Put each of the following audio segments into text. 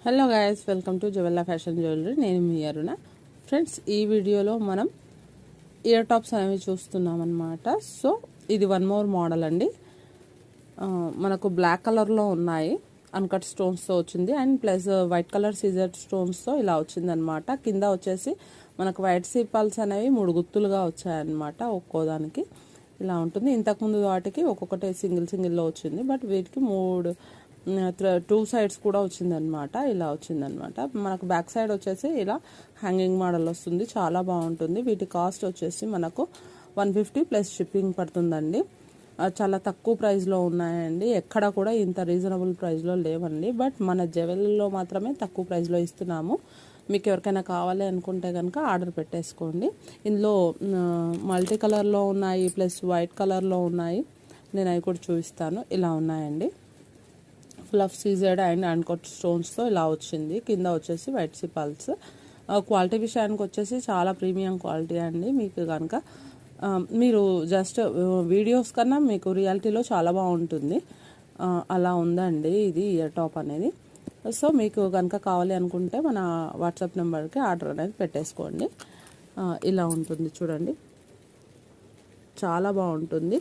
Hello guys, welcome to జవెల్లా fashion jewellery. నేను మీ అరుణ. ఫ్రెండ్స్, ఈ వీడియోలో మనం ఇయర్ టాప్స్ అనేవి చూస్తున్నాం అన్నమాట. సో ఇది వన్ మోర్ మోడల్ అండి. మనకు బ్లాక్ కలర్లో ఉన్నాయి, అన్కట్ స్టోన్స్తో వచ్చింది. అండ్ ప్లస్ వైట్ కలర్ సీజర్ స్టోన్స్తో ఇలా వచ్చింది అనమాట. కింద వచ్చేసి మనకు వైట్ సీపాల్స్ అనేవి 3 గుత్తులుగా వచ్చాయన్నమాట. ఒక్కోదానికి ఇలా ఉంటుంది. ఇంతకుముందు వాటికి ఒక్కొక్కటి సింగిల్లో వచ్చింది, బట్ వీటికి 2 సైడ్స్ కూడా వచ్చిందనమాట. ఇలా వచ్చిందనమాట. మనకు బ్యాక్ సైడ్ వచ్చేసి ఇలా హ్యాంగింగ్ మోడల్ వస్తుంది. చాలా బాగుంటుంది. వీటి కాస్ట్ వచ్చేసి మనకు 150 ప్లస్ షిప్పింగ్ పడుతుందండి. చాలా తక్కువ ప్రైస్లో ఉన్నాయండి. ఎక్కడ కూడా ఇంత రీజనబుల్ ప్రైస్లో లేవండి. బట్ మన జ్యువెలరీలో మాత్రమే తక్కువ ప్రైస్లో ఇస్తున్నాము. మీకు ఎవరికైనా కావాలి అనుకుంటే కనుక ఆర్డర్ పెట్టేసుకోండి. ఇందులో మల్టీ కలర్లో ఉన్నాయి, ప్లస్ వైట్ కలర్లో ఉన్నాయి. నేను అవి కూడా చూపిస్తాను. ఇలా ఉన్నాయండి. ఫుల్ ఆఫ్ సీజర్డ్ అండ్ అన్కట్ స్టోన్స్తో ఇలా వచ్చింది. కింద వచ్చేసి వైట్ సిపాల్స్. క్వాలిటీ విషయానికి వచ్చేసి చాలా ప్రీమియం క్వాలిటీ అండి. మీకు కనుక మీరు జస్ట్ వీడియోస్ కన్నా మీకు రియాలిటీలో చాలా బాగుంటుంది. అలా ఉందండి ఇది ఇయర్ టాప్ అనేది. సో మీకు కనుక కావాలి అనుకుంటే మన వాట్సాప్ నెంబర్కి ఆర్డర్ అనేది పెట్టేసుకోండి. ఇలా ఉంటుంది చూడండి, చాలా బాగుంటుంది.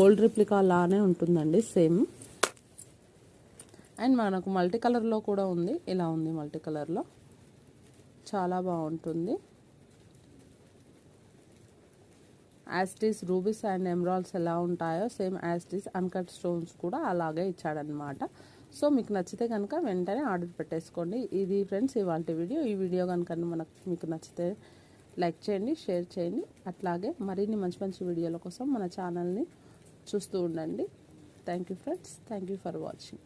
గోల్డ్ రిప్లికా లానే ఉంటుందండి, సేమ్. అండ్ మనకు మల్టీ కలర్లో కూడా ఉంది. ఇలా ఉంది మల్టీ కలర్లో, చాలా బాగుంటుంది. యాస్టీస్ రూబీస్ అండ్ ఎమరాల్డ్స్ ఎలా ఉంటాయో సేమ్ యాస్టీస్ అన్కట్ స్టోన్స్ కూడా అలాగే ఇచ్చాడనమాట. సో మీకు నచ్చితే కనుక వెంటనే ఆర్డర్ పెట్టేసుకోండి. ఇది ఫ్రెండ్స్ ఇవాళ వీడియో. ఈ వీడియో కనుక మీకు నచ్చితే లైక్ చేయండి, షేర్ చేయండి. అట్లాగే మరిన్ని మంచి మంచి వీడియోల కోసం మన ఛానల్ని చూస్తూ ఉండండి. Thank you friends. Thank you for watching.